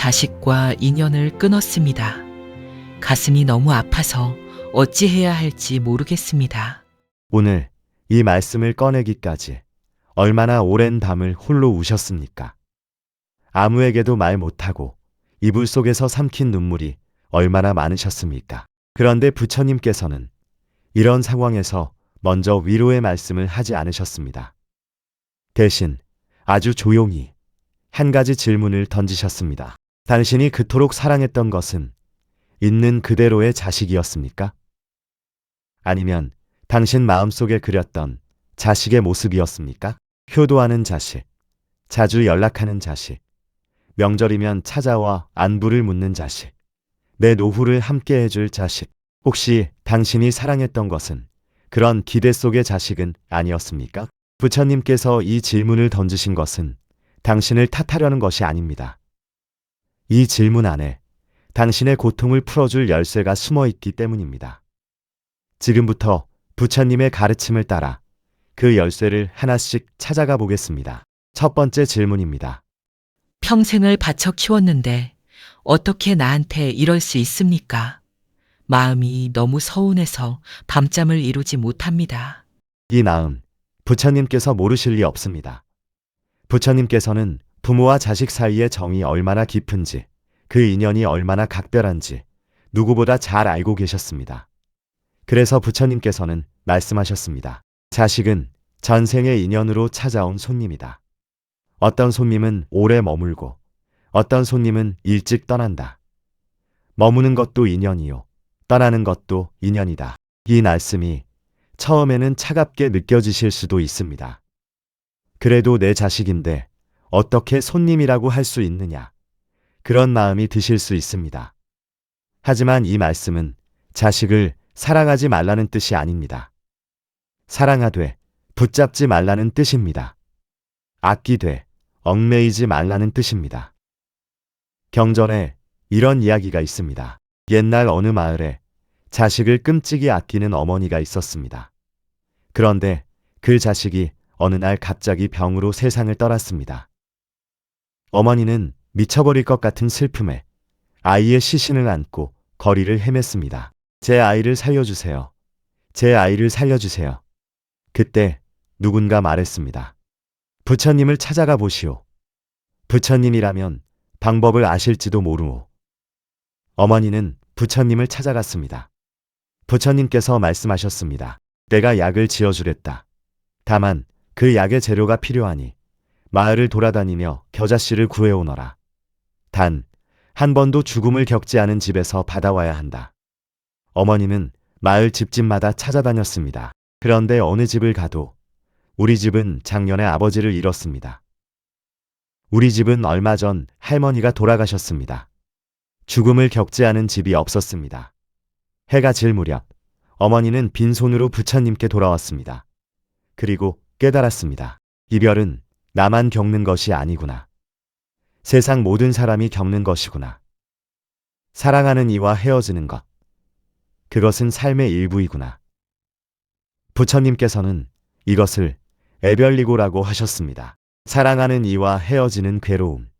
자식과 인연을 끊었습니다. 가슴이 너무 아파서 어찌해야 할지 모르겠습니다. 오늘 이 말씀을 꺼내기까지 얼마나 오랜 밤을 홀로 우셨습니까? 아무에게도 말 못하고 이불 속에서 삼킨 눈물이 얼마나 많으셨습니까? 그런데 부처님께서는 이런 상황에서 먼저 위로의 말씀을 하지 않으셨습니다. 대신 아주 조용히 한 가지 질문을 던지셨습니다. 당신이 그토록 사랑했던 것은 있는 그대로의 자식이었습니까? 아니면 당신 마음속에 그렸던 자식의 모습이었습니까? 효도하는 자식, 자주 연락하는 자식, 명절이면 찾아와 안부를 묻는 자식, 내 노후를 함께 해줄 자식. 혹시 당신이 사랑했던 것은 그런 기대 속의 자식은 아니었습니까? 부처님께서 이 질문을 던지신 것은 당신을 탓하려는 것이 아닙니다. 이 질문 안에 당신의 고통을 풀어줄 열쇠가 숨어 있기 때문입니다. 지금부터 부처님의 가르침을 따라 그 열쇠를 하나씩 찾아가 보겠습니다. 첫 번째 질문입니다. 평생을 바쳐 키웠는데 어떻게 나한테 이럴 수 있습니까? 마음이 너무 서운해서 밤잠을 이루지 못합니다. 이 마음, 부처님께서 모르실 리 없습니다. 부처님께서는 부모와 자식 사이의 정이 얼마나 깊은지, 그 인연이 얼마나 각별한지 누구보다 잘 알고 계셨습니다. 그래서 부처님께서는 말씀하셨습니다. 자식은 전생의 인연으로 찾아온 손님이다. 어떤 손님은 오래 머물고 어떤 손님은 일찍 떠난다. 머무는 것도 인연이요. 떠나는 것도 인연이다. 이 말씀이 처음에는 차갑게 느껴지실 수도 있습니다. 그래도 내 자식인데 어떻게 손님이라고 할 수 있느냐. 그런 마음이 드실 수 있습니다. 하지만 이 말씀은 자식을 사랑하지 말라는 뜻이 아닙니다. 사랑하되 붙잡지 말라는 뜻입니다. 아끼되 얽매이지 말라는 뜻입니다. 경전에 이런 이야기가 있습니다. 옛날 어느 마을에 자식을 끔찍이 아끼는 어머니가 있었습니다. 그런데 그 자식이 어느 날 갑자기 병으로 세상을 떠났습니다. 어머니는 미쳐버릴 것 같은 슬픔에 아이의 시신을 안고 거리를 헤맸습니다. 제 아이를 살려주세요. 제 아이를 살려주세요. 그때 누군가 말했습니다. 부처님을 찾아가 보시오. 부처님이라면 방법을 아실지도 모르오. 어머니는 부처님을 찾아갔습니다. 부처님께서 말씀하셨습니다. 내가 약을 지어주랬다. 다만 그 약의 재료가 필요하니 마을을 돌아다니며 겨자씨를 구해오너라. 단, 한 번도 죽음을 겪지 않은 집에서 받아와야 한다. 어머니는 마을 집집마다 찾아다녔습니다. 그런데 어느 집을 가도 우리 집은 작년에 아버지를 잃었습니다. 우리 집은 얼마 전 할머니가 돌아가셨습니다. 죽음을 겪지 않은 집이 없었습니다. 해가 질 무렵 어머니는 빈손으로 부처님께 돌아왔습니다. 그리고 깨달았습니다. 이별은 나만 겪는 것이 아니구나. 세상 모든 사람이 겪는 것이구나. 사랑하는 이와 헤어지는 것. 그것은 삶의 일부이구나. 부처님께서는 이것을 애별리고라고 하셨습니다. 사랑하는 이와 헤어지는 괴로움.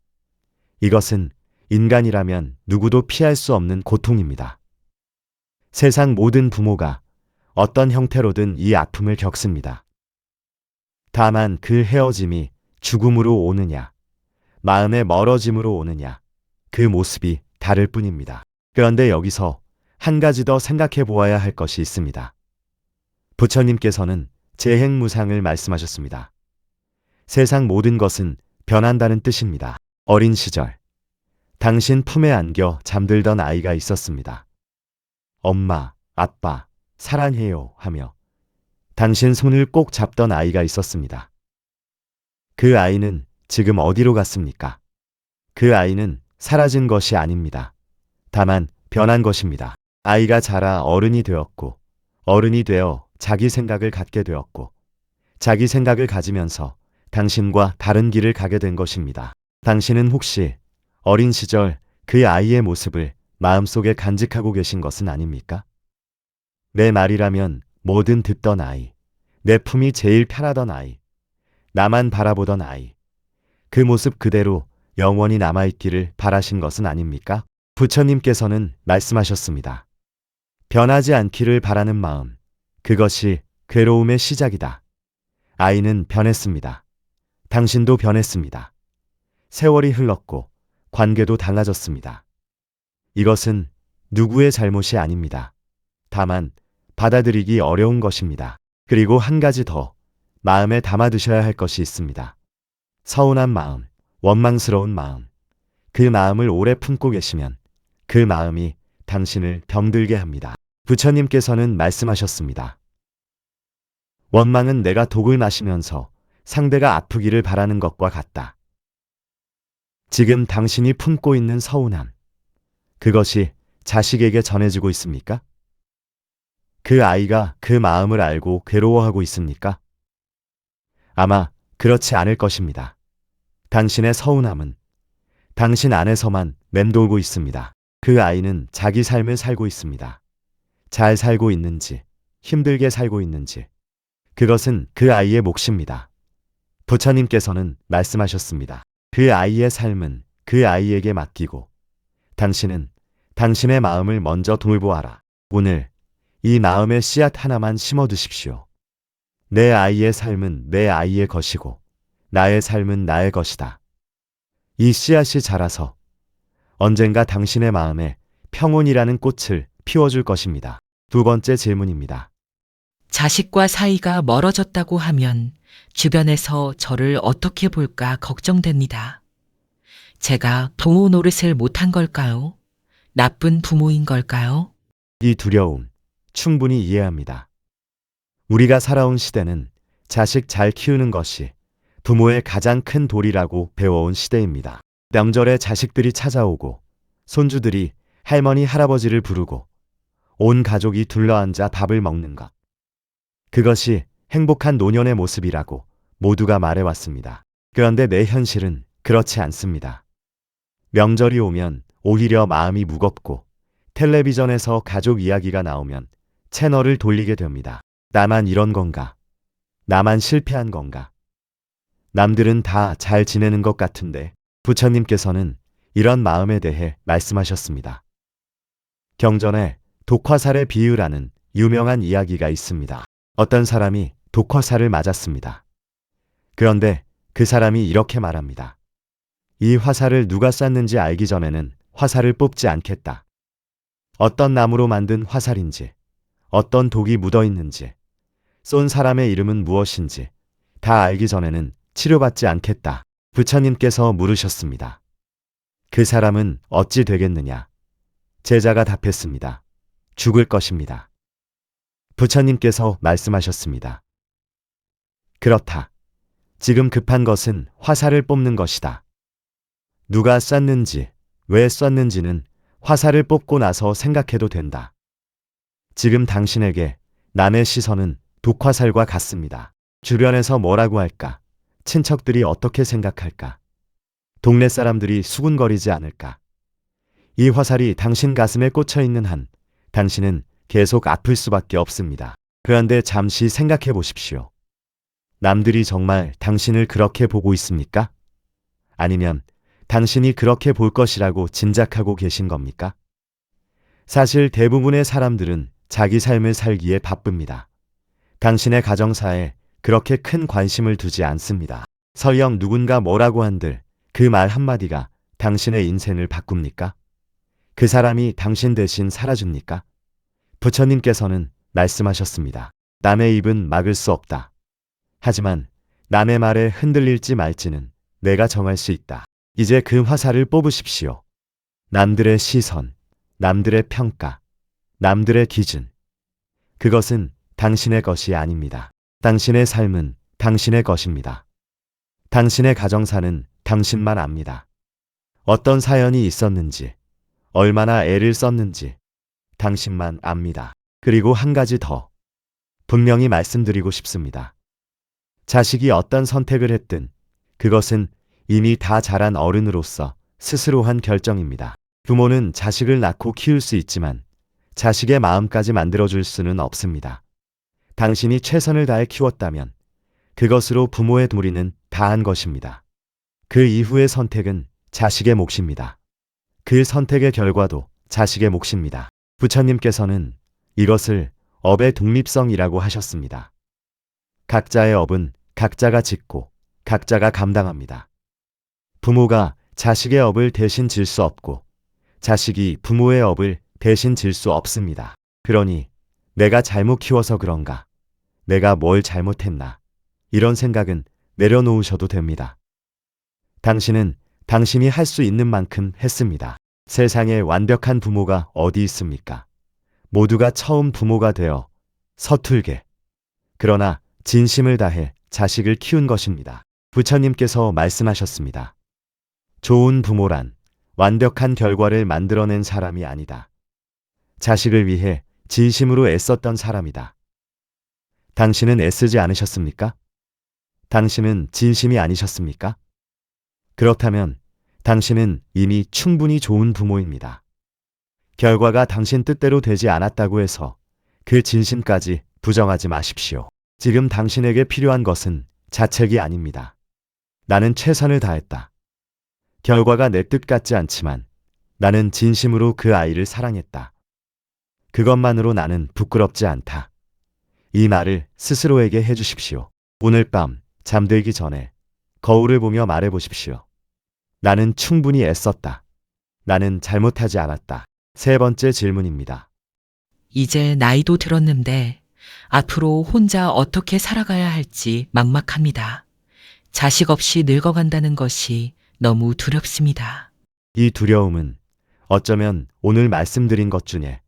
이것은 인간이라면 누구도 피할 수 없는 고통입니다. 세상 모든 부모가 어떤 형태로든 이 아픔을 겪습니다. 다만 그 헤어짐이 죽음으로 오느냐, 마음의 멀어짐으로 오느냐, 그 모습이 다를 뿐입니다. 그런데 여기서 한 가지 더 생각해 보아야 할 것이 있습니다. 부처님께서는 재행무상을 말씀하셨습니다. 세상 모든 것은 변한다는 뜻입니다. 어린 시절, 당신 품에 안겨 잠들던 아이가 있었습니다. 엄마, 아빠, 사랑해요 하며 당신 손을 꼭 잡던 아이가 있었습니다. 그 아이는 지금 어디로 갔습니까? 그 아이는 사라진 것이 아닙니다. 다만 변한 것입니다. 아이가 자라 어른이 되었고, 어른이 되어 자기 생각을 갖게 되었고, 자기 생각을 가지면서 당신과 다른 길을 가게 된 것입니다. 당신은 혹시 어린 시절 그 아이의 모습을 마음속에 간직하고 계신 것은 아닙니까? 내 말이라면 뭐든 듣던 아이, 내 품이 제일 편하던 아이, 나만 바라보던 아이, 그 모습 그대로 영원히 남아있기를 바라신 것은 아닙니까? 부처님께서는 말씀하셨습니다. 변하지 않기를 바라는 마음, 그것이 괴로움의 시작이다. 아이는 변했습니다. 당신도 변했습니다. 세월이 흘렀고 관계도 달라졌습니다. 이것은 누구의 잘못이 아닙니다. 다만 받아들이기 어려운 것입니다. 그리고 한 가지 더 마음에 담아두셔야 할 것이 있습니다. 서운한 마음, 원망스러운 마음, 그 마음을 오래 품고 계시면 그 마음이 당신을 병들게 합니다. 부처님께서는 말씀하셨습니다. 원망은 내가 독을 마시면서 상대가 아프기를 바라는 것과 같다. 지금 당신이 품고 있는 서운함, 그것이 자식에게 전해지고 있습니까? 그 아이가 그 마음을 알고 괴로워하고 있습니까? 아마 그렇지 않을 것입니다. 당신의 서운함은 당신 안에서만 맴돌고 있습니다. 그 아이는 자기 삶을 살고 있습니다. 잘 살고 있는지, 힘들게 살고 있는지, 그것은 그 아이의 몫입니다. 부처님께서는 말씀하셨습니다. 그 아이의 삶은 그 아이에게 맡기고 당신은 당신의 마음을 먼저 돌보아라. 오늘 이 마음의 씨앗 하나만 심어두십시오. 내 아이의 삶은 내 아이의 것이고 나의 삶은 나의 것이다. 이 씨앗이 자라서 언젠가 당신의 마음에 평온이라는 꽃을 피워줄 것입니다. 두 번째 질문입니다. 자식과 사이가 멀어졌다고 하면 주변에서 저를 어떻게 볼까 걱정됩니다. 제가 부모 노릇을 못한 걸까요? 나쁜 부모인 걸까요? 이 두려움 충분히 이해합니다. 우리가 살아온 시대는 자식 잘 키우는 것이 부모의 가장 큰 도리라고 배워온 시대입니다. 명절에 자식들이 찾아오고 손주들이 할머니 할아버지를 부르고 온 가족이 둘러앉아 밥을 먹는 것. 그것이 행복한 노년의 모습이라고 모두가 말해왔습니다. 그런데 내 현실은 그렇지 않습니다. 명절이 오면 오히려 마음이 무겁고 텔레비전에서 가족 이야기가 나오면 채널을 돌리게 됩니다. 나만 이런 건가? 나만 실패한 건가? 남들은 다 잘 지내는 것 같은데 부처님께서는 이런 마음에 대해 말씀하셨습니다. 경전에 독화살의 비유라는 유명한 이야기가 있습니다. 어떤 사람이 독화살을 맞았습니다. 그런데 그 사람이 이렇게 말합니다. 이 화살을 누가 쐈는지 알기 전에는 화살을 뽑지 않겠다. 어떤 나무로 만든 화살인지, 어떤 독이 묻어 있는지, 쏜 사람의 이름은 무엇인지 다 알기 전에는 치료받지 않겠다. 부처님께서 물으셨습니다. 그 사람은 어찌 되겠느냐? 제자가 답했습니다. 죽을 것입니다. 부처님께서 말씀하셨습니다. 그렇다. 지금 급한 것은 화살을 뽑는 것이다. 누가 쐈는지, 왜 쐈는지는 화살을 뽑고 나서 생각해도 된다. 지금 당신에게 남의 시선은 독화살과 같습니다. 주변에서 뭐라고 할까? 친척들이 어떻게 생각할까? 동네 사람들이 수군거리지 않을까? 이 화살이 당신 가슴에 꽂혀 있는 한 당신은 계속 아플 수밖에 없습니다. 그런데 잠시 생각해 보십시오. 남들이 정말 당신을 그렇게 보고 있습니까? 아니면 당신이 그렇게 볼 것이라고 짐작하고 계신 겁니까? 사실 대부분의 사람들은 자기 삶을 살기에 바쁩니다. 당신의 가정사에 그렇게 큰 관심을 두지 않습니다. 설령 누군가 뭐라고 한들 그 말 한마디가 당신의 인생을 바꿉니까? 그 사람이 당신 대신 살아줍니까? 부처님께서는 말씀하셨습니다. 남의 입은 막을 수 없다. 하지만 남의 말에 흔들릴지 말지는 내가 정할 수 있다. 이제 그 화살을 뽑으십시오. 남들의 시선, 남들의 평가, 남들의 기준. 그것은 당신의 것이 아닙니다. 당신의 삶은 당신의 것입니다. 당신의 가정사는 당신만 압니다. 어떤 사연이 있었는지, 얼마나 애를 썼는지 당신만 압니다. 그리고 한 가지 더 분명히 말씀드리고 싶습니다. 자식이 어떤 선택을 했든 그것은 이미 다 자란 어른으로서 스스로 한 결정입니다. 부모는 자식을 낳고 키울 수 있지만 자식의 마음까지 만들어줄 수는 없습니다. 당신이 최선을 다해 키웠다면 그것으로 부모의 도리는 다한 것입니다. 그 이후의 선택은 자식의 몫입니다. 그 선택의 결과도 자식의 몫입니다. 부처님께서는 이것을 업의 독립성이라고 하셨습니다. 각자의 업은 각자가 짓고 각자가 감당합니다. 부모가 자식의 업을 대신 질 수 없고 자식이 부모의 업을 대신 질 수 없습니다. 그러니 내가 잘못 키워서 그런가? 내가 뭘 잘못했나? 이런 생각은 내려놓으셔도 됩니다. 당신은 당신이 할 수 있는 만큼 했습니다. 세상에 완벽한 부모가 어디 있습니까? 모두가 처음 부모가 되어 서툴게 그러나 진심을 다해 자식을 키운 것입니다. 부처님께서 말씀하셨습니다. 좋은 부모란 완벽한 결과를 만들어낸 사람이 아니다. 자식을 위해 진심으로 애썼던 사람이다. 당신은 애쓰지 않으셨습니까? 당신은 진심이 아니셨습니까? 그렇다면 당신은 이미 충분히 좋은 부모입니다. 결과가 당신 뜻대로 되지 않았다고 해서 그 진심까지 부정하지 마십시오. 지금 당신에게 필요한 것은 자책이 아닙니다. 나는 최선을 다했다. 결과가 내 뜻 같지 않지만 나는 진심으로 그 아이를 사랑했다. 그것만으로 나는 부끄럽지 않다. 이 말을 스스로에게 해주십시오. 오늘 밤 잠들기 전에 거울을 보며 말해보십시오. 나는 충분히 애썼다. 나는 잘못하지 않았다. 세 번째 질문입니다. 이제 나이도 들었는데 앞으로 혼자 어떻게 살아가야 할지 막막합니다. 자식 없이 늙어간다는 것이 너무 두렵습니다. 이 두려움은 어쩌면 오늘 말씀드린 것 중에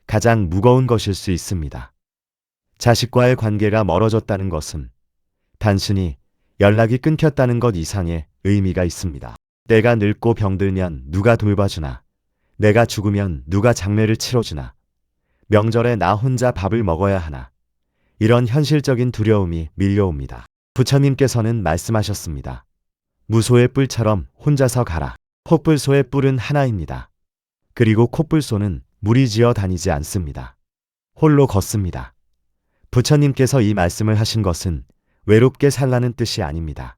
가장 무거운 것일 수 있습니다. 자식과의 관계가 멀어졌다는 것은 단순히 연락이 끊겼다는 것 이상의 의미가 있습니다. 내가 늙고 병들면 누가 돌봐주나? 내가 죽으면 누가 장례를 치러주나? 명절에 나 혼자 밥을 먹어야 하나? 이런 현실적인 두려움이 밀려옵니다. 부처님께서는 말씀하셨습니다. 무소의 뿔처럼 혼자서 가라. 콧불소의 뿔은 하나입니다. 그리고 콧불소는 무리지어 다니지 않습니다. 홀로 걷습니다. 부처님께서 이 말씀을 하신 것은 외롭게 살라는 뜻이 아닙니다.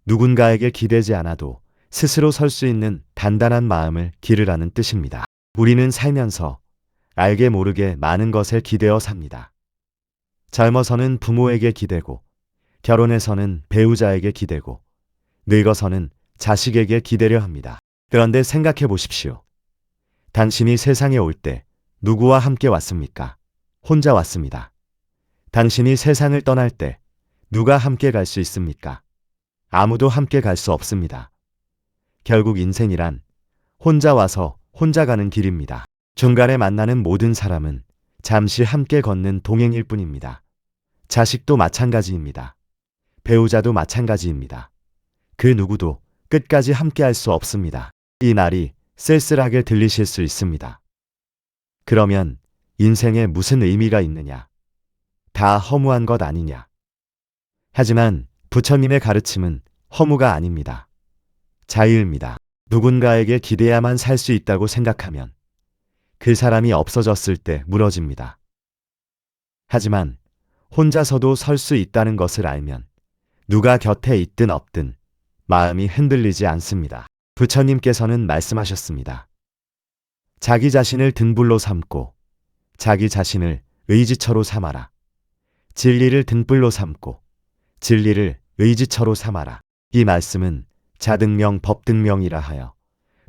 누군가에게 기대지 않아도 스스로 설 수 있는 단단한 마음을 기르라는 뜻입니다. 우리는 살면서 알게 모르게 많은 것에 기대어 삽니다. 젊어서는 부모에게 기대고, 결혼해서는 배우자에게 기대고, 늙어서는 자식에게 기대려 합니다. 그런데 생각해 보십시오. 당신이 세상에 올 때 누구와 함께 왔습니까? 혼자 왔습니다. 당신이 세상을 떠날 때 누가 함께 갈 수 있습니까? 아무도 함께 갈 수 없습니다. 결국 인생이란 혼자 와서 혼자 가는 길입니다. 중간에 만나는 모든 사람은 잠시 함께 걷는 동행일 뿐입니다. 자식도 마찬가지입니다. 배우자도 마찬가지입니다. 그 누구도 끝까지 함께 할 수 없습니다. 이 말이 쓸쓸하게 들리실 수 있습니다. 그러면 인생에 무슨 의미가 있느냐? 다 허무한 것 아니냐? 하지만 부처님의 가르침은 허무가 아닙니다. 자유입니다. 누군가에게 기대야만 살 수 있다고 생각하면 그 사람이 없어졌을 때 무너집니다. 하지만 혼자서도 설 수 있다는 것을 알면 누가 곁에 있든 없든 마음이 흔들리지 않습니다. 부처님께서는 말씀하셨습니다. 자기 자신을 등불로 삼고 자기 자신을 의지처로 삼아라. 진리를 등불로 삼고 진리를 의지처로 삼아라. 이 말씀은 자등명 법등명이라 하여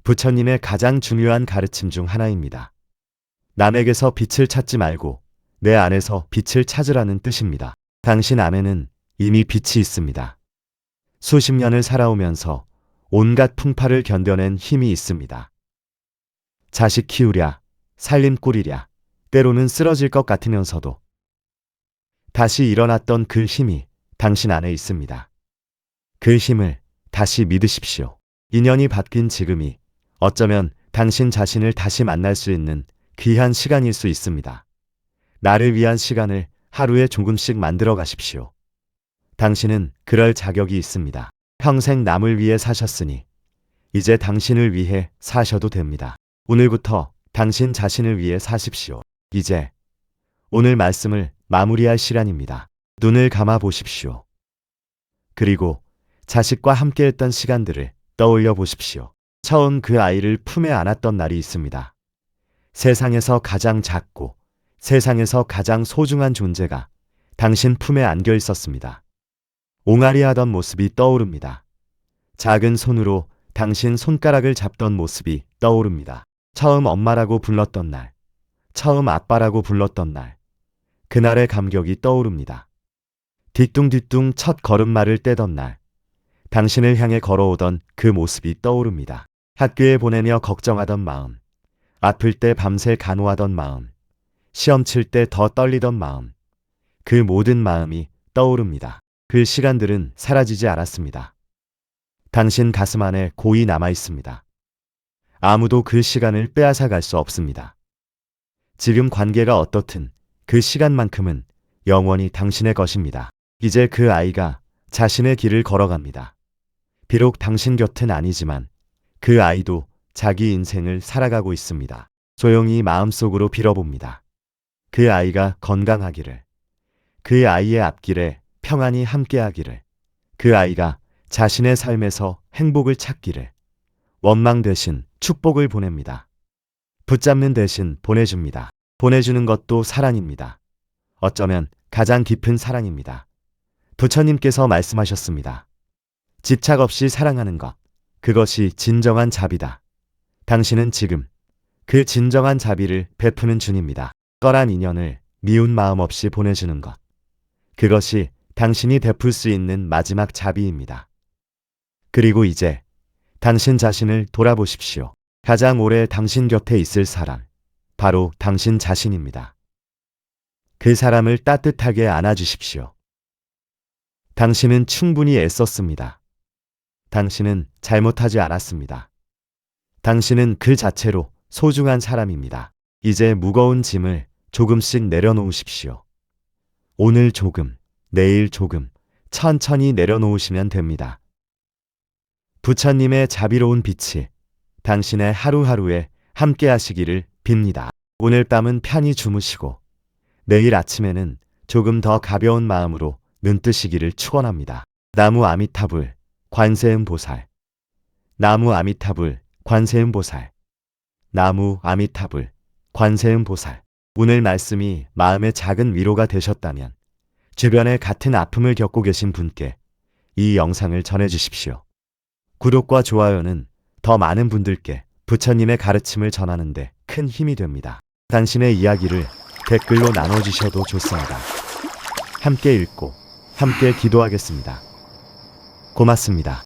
부처님의 가장 중요한 가르침 중 하나입니다. 남에게서 빛을 찾지 말고 내 안에서 빛을 찾으라는 뜻입니다. 당신 안에는 이미 빛이 있습니다. 수십 년을 살아오면서 온갖 풍파를 견뎌낸 힘이 있습니다. 자식 키우랴, 살림 꾸리랴, 때로는 쓰러질 것 같으면서도 다시 일어났던 그 힘이 당신 안에 있습니다. 그 힘을 다시 믿으십시오. 인연이 바뀐 지금이 어쩌면 당신 자신을 다시 만날 수 있는 귀한 시간일 수 있습니다. 나를 위한 시간을 하루에 조금씩 만들어 가십시오. 당신은 그럴 자격이 있습니다. 평생 남을 위해 사셨으니 이제 당신을 위해 사셔도 됩니다. 오늘부터 당신 자신을 위해 사십시오. 이제 오늘 말씀을 마무리할 시간입니다. 눈을 감아 보십시오. 그리고 자식과 함께했던 시간들을 떠올려 보십시오. 처음 그 아이를 품에 안았던 날이 있습니다. 세상에서 가장 작고 세상에서 가장 소중한 존재가 당신 품에 안겨 있었습니다. 옹알이 하던 모습이 떠오릅니다. 작은 손으로 당신 손가락을 잡던 모습이 떠오릅니다. 처음 엄마라고 불렀던 날, 처음 아빠라고 불렀던 날, 그날의 감격이 떠오릅니다. 뒤뚱뒤뚱 첫 걸음마를 떼던 날, 당신을 향해 걸어오던 그 모습이 떠오릅니다. 학교에 보내며 걱정하던 마음, 아플 때 밤새 간호하던 마음, 시험 칠 때 더 떨리던 마음, 그 모든 마음이 떠오릅니다. 그 시간들은 사라지지 않았습니다. 당신 가슴 안에 고이 남아 있습니다. 아무도 그 시간을 빼앗아 갈 수 없습니다. 지금 관계가 어떻든 그 시간만큼은 영원히 당신의 것입니다. 이제 그 아이가 자신의 길을 걸어갑니다. 비록 당신 곁은 아니지만 그 아이도 자기 인생을 살아가고 있습니다. 조용히 마음속으로 빌어봅니다. 그 아이가 건강하기를, 그 아이의 앞길에 평안히 함께하기를, 그 아이가 자신의 삶에서 행복을 찾기를, 원망 대신 축복을 보냅니다. 붙잡는 대신 보내줍니다. 보내주는 것도 사랑입니다. 어쩌면 가장 깊은 사랑입니다. 부처님께서 말씀하셨습니다. 집착 없이 사랑하는 것, 그것이 진정한 자비다. 당신은 지금 그 진정한 자비를 베푸는 중입니다. 꺼란 인연을 미운 마음 없이 보내주는 것, 그것이 당신이 베풀 수 있는 마지막 자비입니다. 그리고 이제 당신 자신을 돌아보십시오. 가장 오래 당신 곁에 있을 사람, 바로 당신 자신입니다. 그 사람을 따뜻하게 안아주십시오. 당신은 충분히 애썼습니다. 당신은 잘못하지 않았습니다. 당신은 그 자체로 소중한 사람입니다. 이제 무거운 짐을 조금씩 내려놓으십시오. 오늘 조금, 내일 조금, 천천히 내려놓으시면 됩니다. 부처님의 자비로운 빛이 당신의 하루하루에 함께 하시기를 빕니다. 오늘 밤은 편히 주무시고 내일 아침에는 조금 더 가벼운 마음으로 눈뜨시기를 축원합니다. 나무 아미타불 관세음보살, 나무 아미타불 관세음보살, 나무 아미타불 관세음보살. 오늘 말씀이 마음의 작은 위로가 되셨다면 주변에 같은 아픔을 겪고 계신 분께 이 영상을 전해주십시오. 구독과 좋아요는 더 많은 분들께 부처님의 가르침을 전하는데 큰 힘이 됩니다. 당신의 이야기를 댓글로 나눠주셔도 좋습니다. 함께 읽고 함께 기도하겠습니다. 고맙습니다.